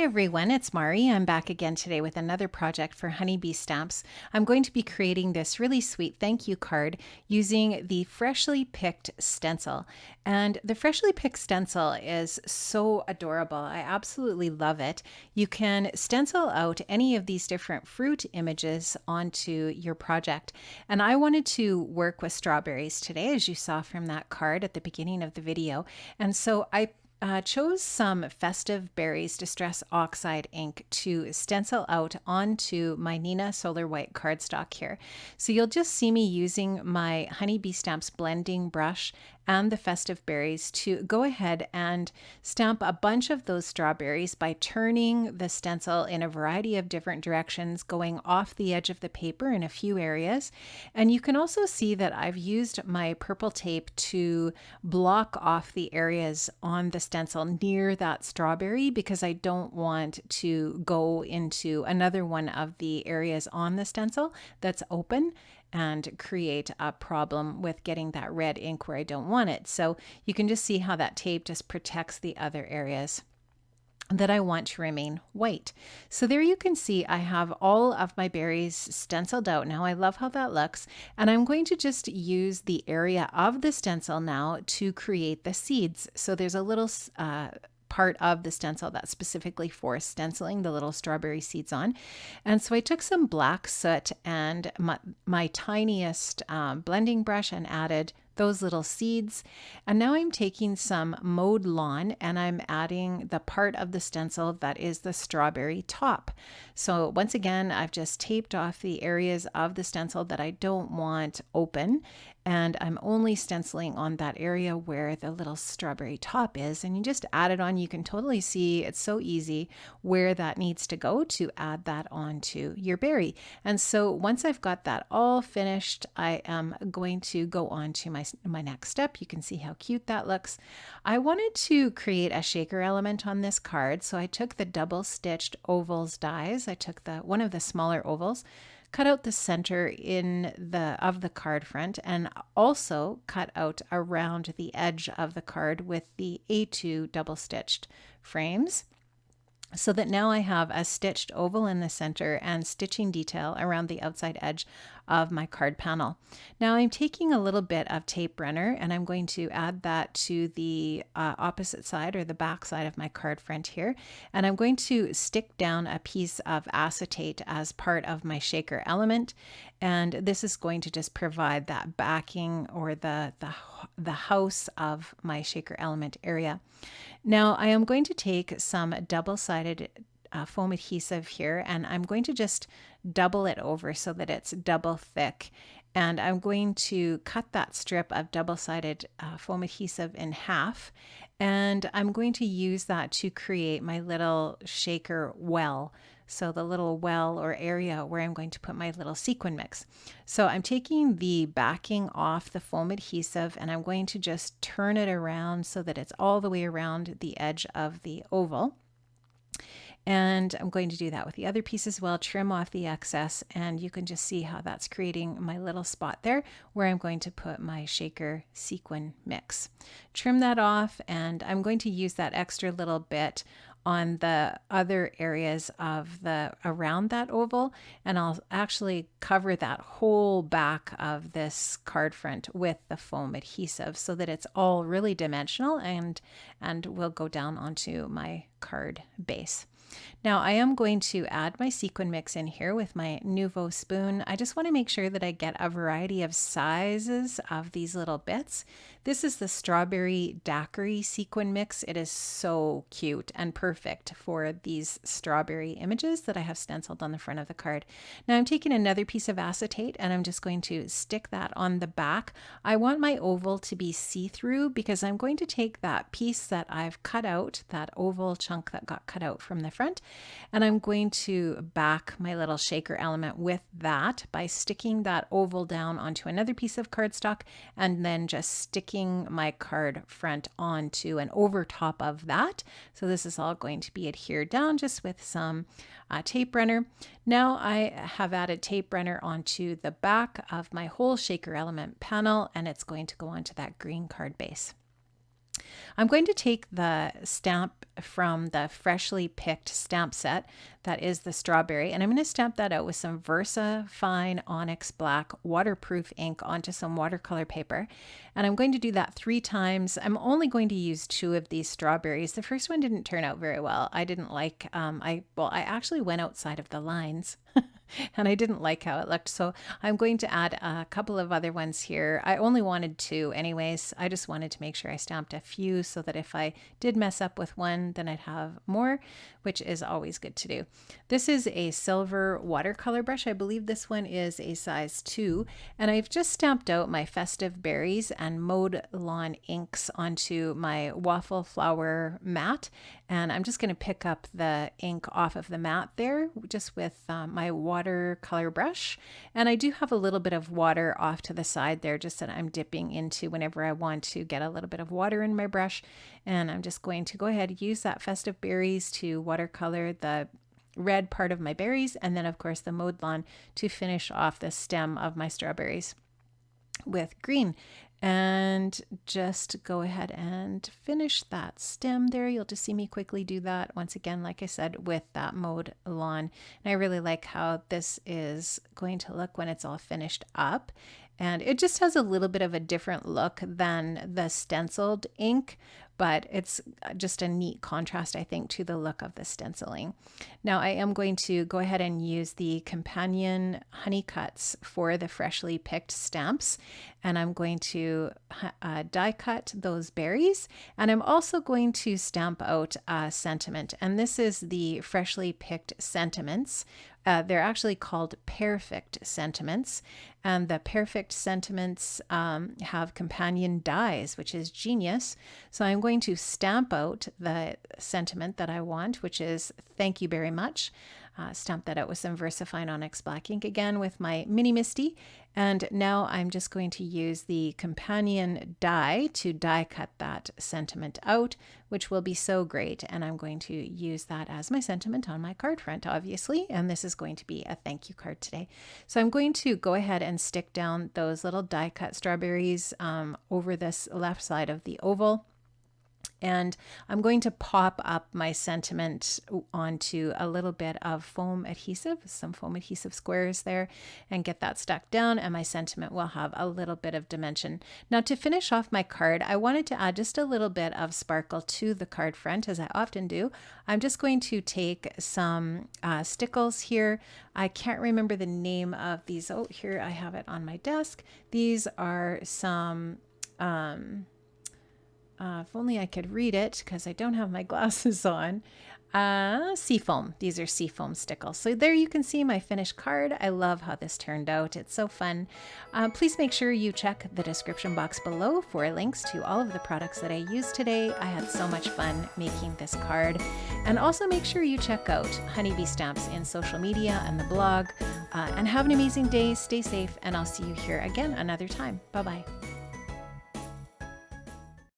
everyone, it's Mari. I'm back again today with another project for Honeybee Stamps. I'm going to be creating this really sweet thank you card using the freshly picked stencil. And the freshly picked stencil is so adorable. I absolutely love it. You can stencil out any of these different fruit images onto your project. And I wanted to work with strawberries today, as you saw from that card at the beginning of the video. And so I chose some Festive Berries Distress Oxide ink to stencil out onto my Nina Solar White cardstock here. So you'll just see me using my Honeybee Stamps blending brush and the Festive Berries to go ahead and stamp a bunch of those strawberries by turning the stencil in a variety of different directions, going off the edge of the paper in a few areas. And you can also see that I've used my purple tape to block off the areas on the stencil near that strawberry because I don't want to go into another one of the areas on the stencil that's open and create a problem with getting that red ink where I don't want it. So you can just see how that tape just protects the other areas that I want to remain white. So there you can see I have all of my berries stenciled out now. I love how that looks. And I'm going to just use the area of the stencil now to create the seeds. So there's a little part of the stencil that's specifically for stenciling the little strawberry seeds on. And so I took some black soot and my tiniest blending brush and added those little seeds. And now I'm taking some mowed lawn and I'm adding the part of the stencil that is the strawberry top. So once again, I've just taped off the areas of the stencil that I don't want open. And I'm only stenciling on that area where the little strawberry top is. And you just add it on. You can totally see it's so easy where that needs to go to add that onto your berry. And so once I've got that all finished, I am going to go on to my next step. You can see how cute that looks. I wanted to create a shaker element on this card. So I took the double stitched ovals dies. I took one of the smaller ovals, cut out the center of the card front, and also cut out around the edge of the card with the A2 double stitched frames, so that now I have a stitched oval in the center and stitching detail around the outside edge of my card panel. Now I'm taking a little bit of tape runner and I'm going to add that to the opposite side or the back side of my card front here. And I'm going to stick down a piece of acetate as part of my shaker element. And this is going to just provide that backing or the house of my shaker element area. Now I am going to take some double-sided foam adhesive here and I'm going to just double it over so that it's double thick. And I'm going to cut that strip of double-sided foam adhesive in half. And I'm going to use that to create my little shaker well. So the little well or area where I'm going to put my little sequin mix. So I'm taking the backing off the foam adhesive and I'm going to just turn it around so that it's all the way around the edge of the oval. And I'm going to do that with the other piece as well, trim off the excess, and you can just see how that's creating my little spot there where I'm going to put my shaker sequin mix. Trim that off, and I'm going to use that extra little bit on the other areas of around that oval, and I'll actually cover that whole back of this card front with the foam adhesive so that it's all really dimensional and will go down onto my card base. Now I am going to add my sequin mix in here with my Nouveau spoon. I just want to make sure that I get a variety of sizes of these little bits. This is the strawberry daiquiri sequin mix. It is so cute and perfect for these strawberry images that I have stenciled on the front of the card. Now I'm taking another piece of acetate and I'm just going to stick that on the back. I want my oval to be see-through because I'm going to take that piece that I've cut out, that oval chunk that got cut out from the front, and I'm going to back my little shaker element with that by sticking that oval down onto another piece of cardstock and then just sticking my card front onto and over top of that. So this is all going to be adhered down just with some tape runner. Now I have added tape runner onto the back of my whole shaker element panel and it's going to go onto that green card base. I'm going to take the stamp from the freshly picked stamp set, that is the strawberry, and I'm going to stamp that out with some Versa Fine Onyx Black waterproof ink onto some watercolor paper. And I'm going to do that 3 times. I'm only going to use 2 of these strawberries. The first one didn't turn out very well. I didn't like, I actually went outside of the lines. And I didn't like how it looked. So I'm going to add a couple of other ones here. I only wanted 2 anyways. I just wanted to make sure I stamped a few so that if I did mess up with one, then I'd have more, which is always good to do. This is a silver watercolor brush. I believe this one is a size 2. And I've just stamped out my festive berries and mowed lawn inks onto my waffle flower mat. And I'm just going to pick up the ink off of the mat there just with my watercolor brush. And I do have a little bit of water off to the side there just that I'm dipping into whenever I want to get a little bit of water in my brush. And I'm just going to go ahead and use that festive berries to watercolor the red part of my berries. And then of course the mowed lawn to finish off the stem of my strawberries with green. And just go ahead and finish that stem there. You'll just see me quickly do that once again, like I said, with that mowed lawn. And I really like how this is going to look when it's all finished up. And it just has a little bit of a different look than the stenciled ink, but it's just a neat contrast, I think, to the look of the stenciling. Now I am going to go ahead and use the companion honey cuts for the freshly picked stamps, and I'm going to die cut those berries, and I'm also going to stamp out a sentiment, and this is the freshly picked sentiments. They're actually called perfect sentiments, and the perfect sentiments have companion dies, which is genius. So I'm going to stamp out the sentiment that I want, which is thank you very much. Stamp that out with some VersaFine Onyx Black ink again with my Mini Misty. And now I'm just going to use the companion die to die cut that sentiment out, which will be so great. And I'm going to use that as my sentiment on my card front, obviously. And this is going to be a thank you card today. So I'm going to go ahead and stick down those little die cut strawberries over this left side of the oval. And I'm going to pop up my sentiment onto a little bit of foam adhesive, some foam adhesive squares there, and get that stuck down, and my sentiment will have a little bit of dimension. Now to finish off my card, I wanted to add just a little bit of sparkle to the card front, as I often do. I'm just going to take some stickles here. I can't remember the name of these. Oh, here I have it on my desk. These are some... if only I could read it because I don't have my glasses on. Seafoam. These are seafoam stickles. So there you can see my finished card. I love how this turned out. It's so fun. Please make sure you check the description box below for links to all of the products that I used today. I had so much fun making this card. And also make sure you check out Honeybee Stamps in social media and the blog. And have an amazing day. Stay safe, and I'll see you here again another time. Bye-bye.